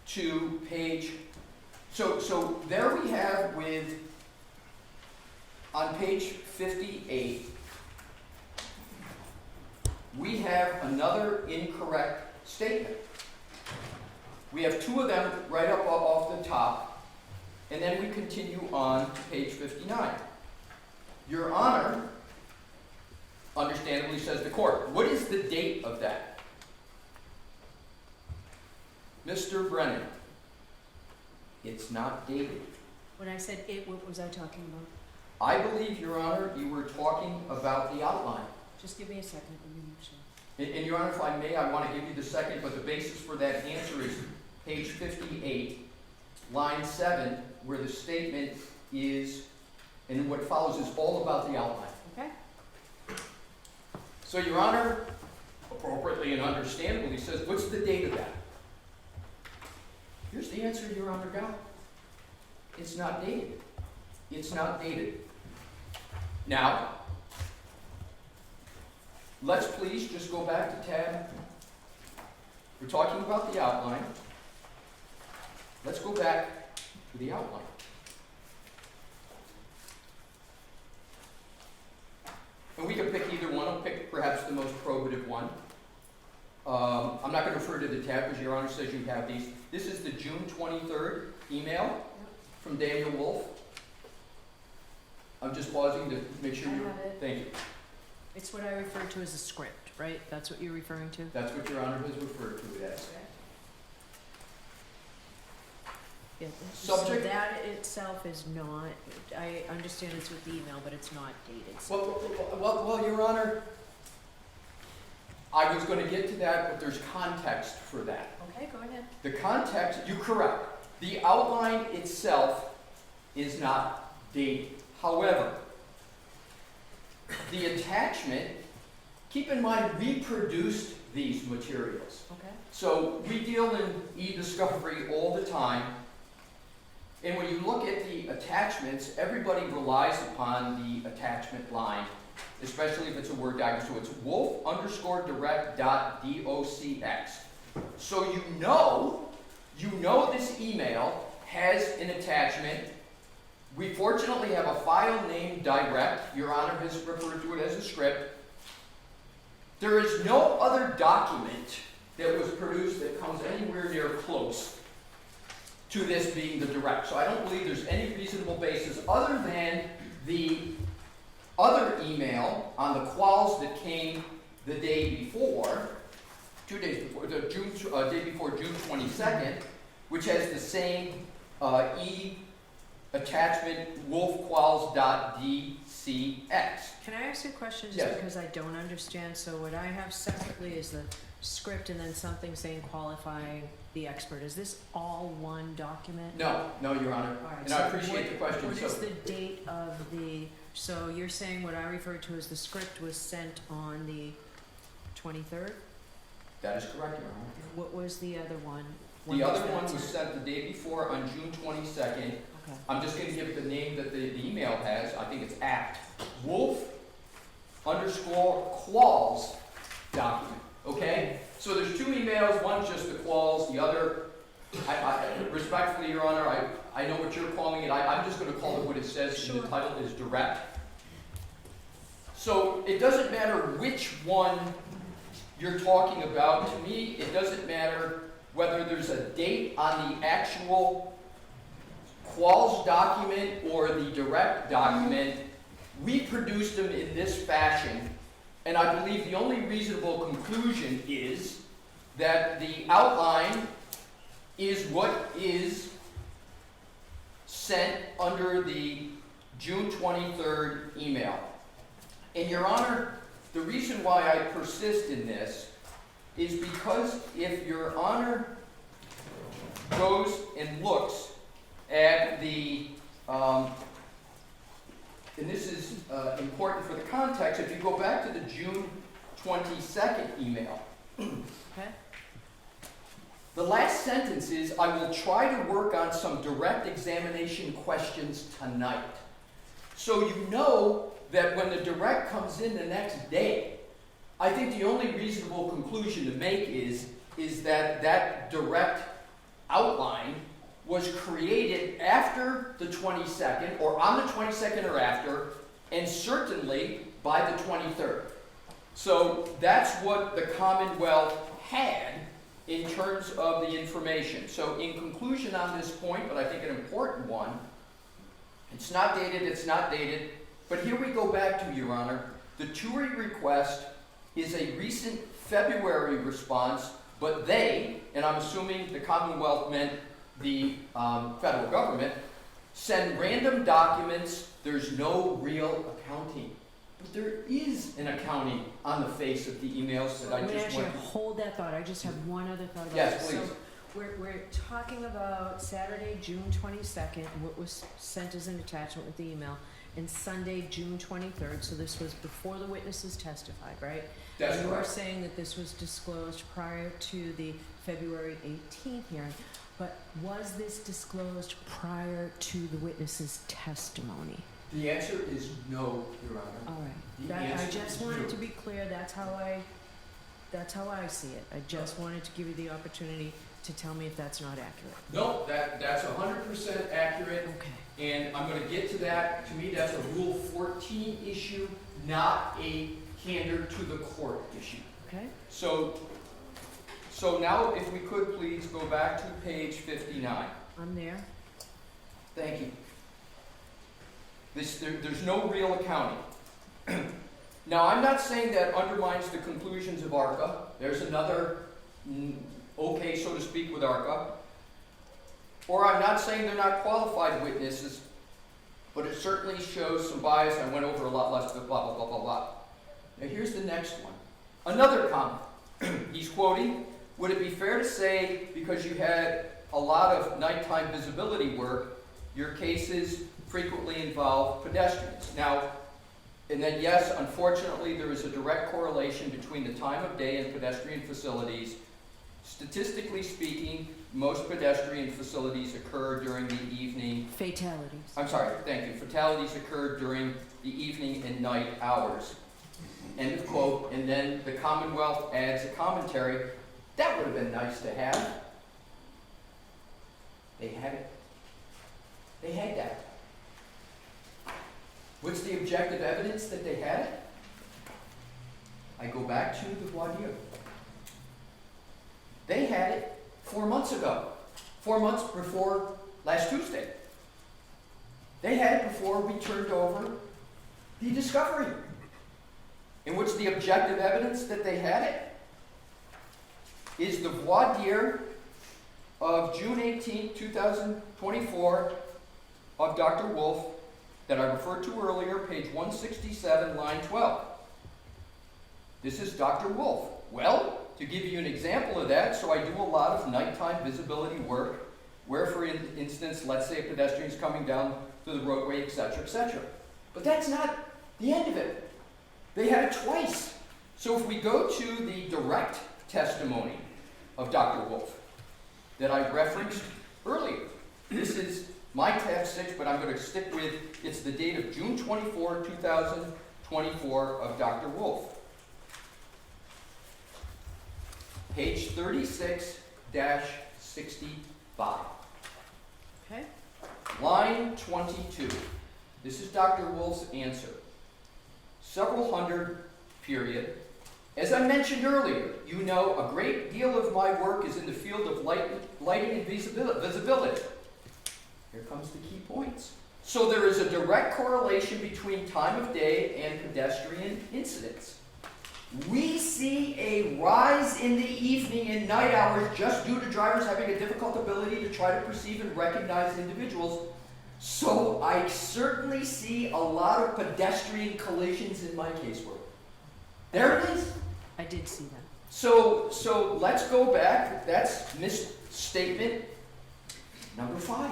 to page, so there we have on page 58, we have another incorrect statement. We have two of them right up off the top, and then we continue on to page 59. Your Honor, understandably, says the court. What is the date of that? Mr. Brennan, it's not dated. When I said it, what was I talking about? I believe, Your Honor, you were talking about the outline. Just give me a second, let me make sure. And Your Honor, if I may, I want to give you the second, but the basis for that answer is page 58, line 7, where the statement is, and what follows is all about the outline. Okay. So Your Honor, appropriately and understandably, says, what's the date of that? Here's the answer Your Honor got. It's not dated. It's not dated. Now, let's please just go back to tab. We're talking about the outline. Let's go back to the outline. And we can pick either one. I'll pick perhaps the most probative one. I'm not going to refer to the tab because Your Honor says you have these. This is the June 23rd email from Daniel Wolf. I'm just pausing to make sure you. Thank you. It's what I referred to as a script, right? That's what you're referring to? That's what Your Honor has referred to it as. Yeah. Subject- So that itself is not, I understand it's with the email, but it's not dated. So Well, Your Honor, I was going to get to that, but there's context for that. okay, go ahead. The context, you're correct. The outline itself is not dated. However, the attachment, keep in mind, we produced these materials. Okay. So we deal in e-discovery all the time. And when you look at the attachments, everybody relies upon the attachment line, especially if it's a Word document. So it's wolf_direct.docx. So you know this email has an attachment. We fortunately have a file named direct. Your Honor has referred to it as a script. There is no other document that was produced that comes anywhere near close to this being the direct. So I don't believe there's any reasonable basis other than the other email on the quals that came the day before, 2 days before, the day before June 22nd, which has the same attachment wolfquals.dcx. Can I ask you a question just Yes. because I don't understand? So what I have separately is the script and then something saying qualifying the expert. Is this all one document? No, Your Honor. All right, And so I appreciate the question. What So- is the date of so you're saying what I referred to as the script was sent on the 23rd? That is correct, Your Honor. What was the other one? When The other that one was sent? sent the day before on June 22nd. Okay. I'm just going to give the name that the email has. I think it's wolf_quals document. Okay? So there's two emails. One's just the quals. The other, respectfully, Your Honor, I know what you're calling it. I'm just going to call it what it says in the title is direct. So it doesn't matter which one you're talking about. To me, it doesn't matter whether there's a date on the actual quals document or the direct document. We produced them in this fashion, and I believe the only reasonable conclusion is that the outline is what is sent under the June 23rd email. And Your Honor, the reason why I persist in this is because if Your Honor goes and looks at the and this is important for the context, if you go back to the June 22nd email, Okay? the last sentence is, I will try to work on some direct examination questions tonight. So you know that when the direct comes in the next day, I think the only reasonable conclusion to make is that that direct outline was created after the 22nd, or on the 22nd or after, and certainly by the 23rd. So that's what the Commonwealth had in terms of the information. So in conclusion on this point, but I think an important one, it's not dated, but here we go back to, Your Honor, the TURI request is a recent February response, but they, and I'm assuming the Commonwealth meant the federal government, send random documents. There's no real accounting. But there is an accounting on the face of the emails that I Let me just actually went. hold that thought. I just have one other thought about Yes, this. please. So we're talking about Saturday, June 22nd, what was sent as an attachment with the email, and Sunday, June 23rd. So this was before the witnesses testified, right? That's and you are correct. saying that this was disclosed prior to the February 18th hearing. But was this disclosed prior to the witness's testimony? The answer is no, Your Honor. All right. The I answer just is wanted no. to be clear. That's how I see it. I just wanted to give you the opportunity to tell me if that's not accurate. No, that's 100% accurate. Okay. And I'm going to get to that. To me, that's a Rule 14 issue, not a candor to the court issue. Okay. So now, if we could please go back to page 59. I'm there. Thank you. There's no real accounting. Now, I'm not saying that undermines the conclusions of ARCA. There's another okay, so to speak, with ARCA. Or I'm not saying they're not qualified witnesses, but it certainly shows some bias. I went over a lot less, blah, blah, blah, blah, blah. Now, here's the next one. Another comment. He's quoting, would it be fair to say, because you had a lot of nighttime visibility work, your cases frequently involve pedestrians? Now, and then yes, unfortunately, there is a direct correlation between the time of day and pedestrian facilities. Statistically speaking, most pedestrian facilities occur during the evening. Fatalities. I'm sorry, thank you. Fatalities occur during the evening and night hours. End of quote. And then the Commonwealth adds a commentary. That would have been nice to have. They had it. They had that. What's the objective evidence that they had it? I go back to the voir dire. They had it 4 months ago. 4 months before last Tuesday. They had it before we turned over the discovery. And what's the objective evidence that they had it? Is the voir dire of June 18, 2024 of Dr. Wolf that I referred to earlier, page 167, line 12. This is Dr. Wolf. Well, to give you an example of that, so I do a lot of nighttime visibility work where, for instance, let's say a pedestrian is coming down to the roadway, etc., etc. But that's not the end of it. They had it twice. So if we go to the direct testimony of Dr. Wolf that I referenced earlier, this is my tab 6, but I'm going to stick with, it's the date of June 24, 2024 of Dr. Wolf. Page 36-65. Okay. Line 22. This is Dr. Wolf's answer. Several hundred, period. As I mentioned earlier, you know a great deal of my work is in the field of lighting and visibility. Here comes the key points. So there is a direct correlation between time of day and pedestrian incidents. We see a rise in the evening and night hours just due to drivers having a difficult ability to try to perceive and recognize individuals. So I certainly see a lot of pedestrian collisions in my casework. There it is. I did see that. So let's go back. That's misstatement number 5.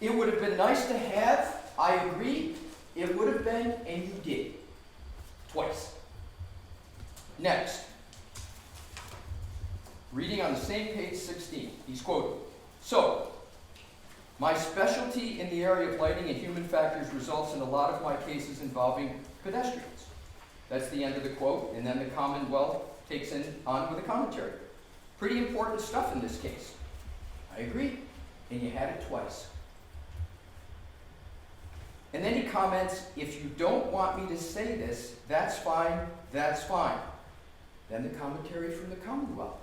It would have been nice to have, I agree, it would have been, and you did. Twice. Next. Reading on the same page 16, he's quoted. So, my specialty in the area of lighting and human factors results in a lot of my cases involving pedestrians. That's the end of the quote, and then the Commonwealth takes on with a commentary. Pretty important stuff in this case. I agree, and you had it twice. And then he comments, if you don't want me to say this, that's fine, that's fine. Then the commentary from the Commonwealth.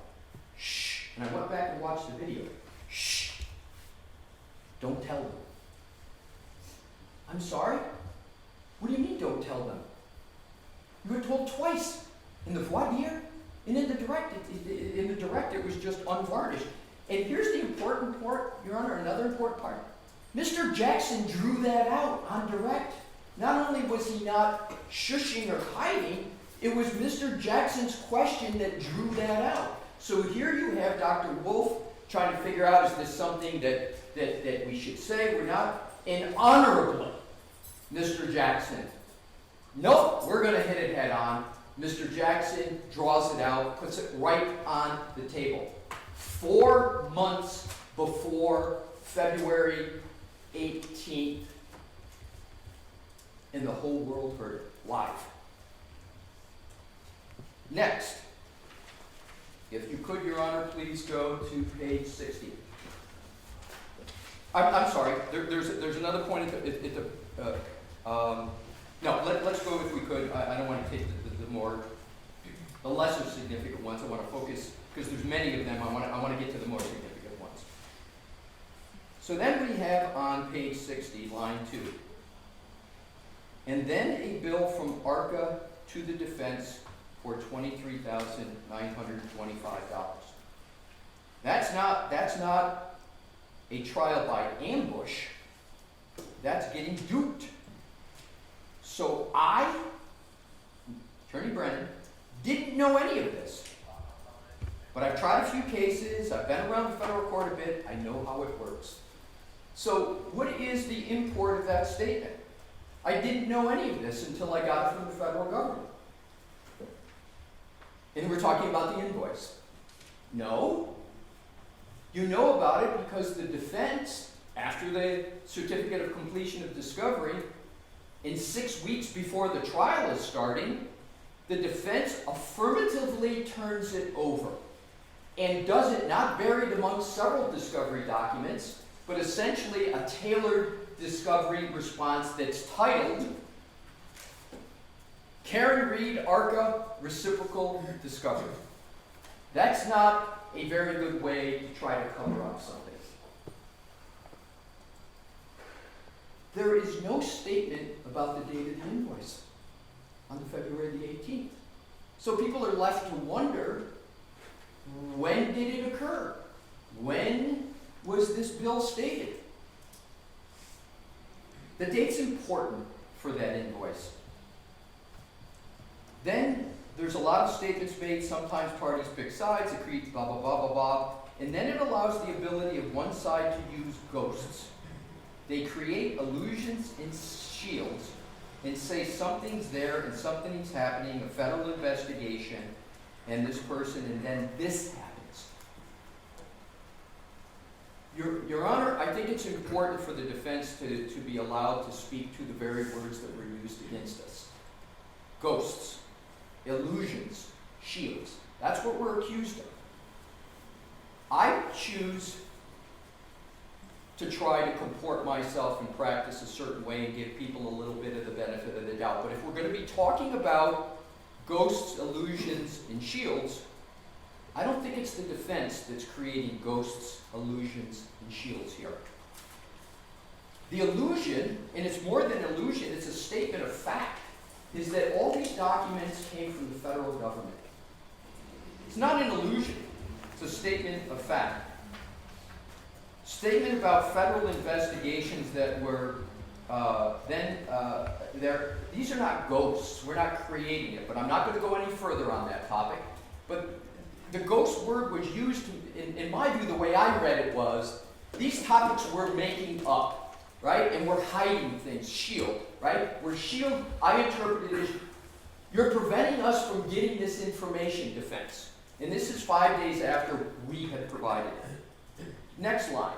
Shh. And I went back and watched the video. Shh. Don't tell them. I'm sorry? What do you mean don't tell them? You were told twice. In the voir dire and in the direct. In the direct it was just unvarnished. And here's the important part, Your Honor, another important part. Mr. Jackson drew that out on direct. Not only was he not shushing or hiding, it was Mr. Jackson's question that drew that out. So here you have Dr. Wolf trying to figure out, is this something that we should say, we're not? And honorably, Mr. Jackson, nope, we're going to hit it head on. Mr. Jackson draws it out, puts it right on the table. 4 months before February 18th, and the whole world heard it live. Next, if you could, Your Honor, please go to page 60. I'm sorry, there's another point at the no, let's go if we could. I don't want to take the lesser significant ones. I want to focus, because there's many of them, I want to get to the more significant ones. So then we have on page 60, line 2, and then a bill from ARCA to the defense for $23,925. That's not a trial by ambush. That's getting duped. So I, Attorney Brennan, didn't know any of this. But I've tried a few cases, I've been around the federal court a bit, I know how it works. So what is the import of that statement? I didn't know any of this until I got it from the federal government. And we're talking about the invoice. No. You know about it because the defense, after the certificate of completion of discovery, in 6 weeks before the trial is starting, the defense affirmatively turns it over and does it not buried among several discovery documents, but essentially a tailored discovery response that's titled Karen Reed ARCA Reciprocal Discovery. That's not a very good way to try to cover up something. There is no statement about the date of the invoice on the February the 18th. So people are left to wonder, when did it occur? When was this bill stated? The date's important for that invoice. Then there's a lot of statements made, sometimes parties pick sides, it creates blah, blah, blah, blah, blah, and then it allows the ability of one side to use ghosts. They create illusions and shields and say something's there and something's happening, a federal investigation, and this person, and then this happens. Your Honor, I think it's important for the defense to be allowed to speak to the very words that were used against us. Ghosts, illusions, shields. That's what we're accused of. I choose to try to comport myself and practice a certain way and give people a little bit of the benefit of the doubt. But if we're going to be talking about ghosts, illusions, and shields, I don't think it's the defense that's creating ghosts, illusions, and shields here. The illusion, and it's more than an illusion, it's a statement of fact, is that all these documents came from the federal government. It's not an illusion, it's a statement of fact. Statement about federal investigations that were these are not ghosts, we're not creating it, but I'm not going to go any further on that topic. But the ghost word was used, in my view, the way I read it was, these topics we're making up. right? And we're hiding things, shield, right? We're shield, I interpreted it as you're preventing us from getting this information, defense. And this is 5 days after we had provided it. Next line.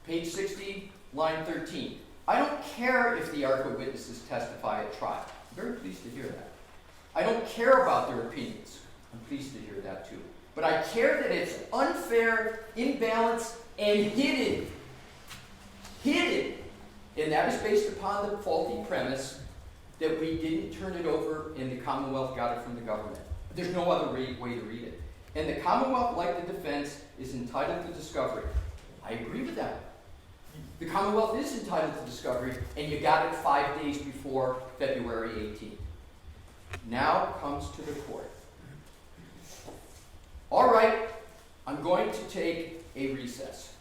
Page 60, line 13. I don't care if the ARCA witnesses testify at trial. I'm very pleased to hear that. I don't care about their opinions. I'm pleased to hear that too. But I care that it's unfair, imbalanced, and hidden. Hidden. And that is based upon the faulty premise that we didn't turn it over and the Commonwealth got it from the government. There's no other way to read it. And the Commonwealth, like the defense, is entitled to discovery. I agree with that. The Commonwealth is entitled to discovery, and you got it 5 days before February 18th. Now comes to the court. All right, I'm going to take a recess.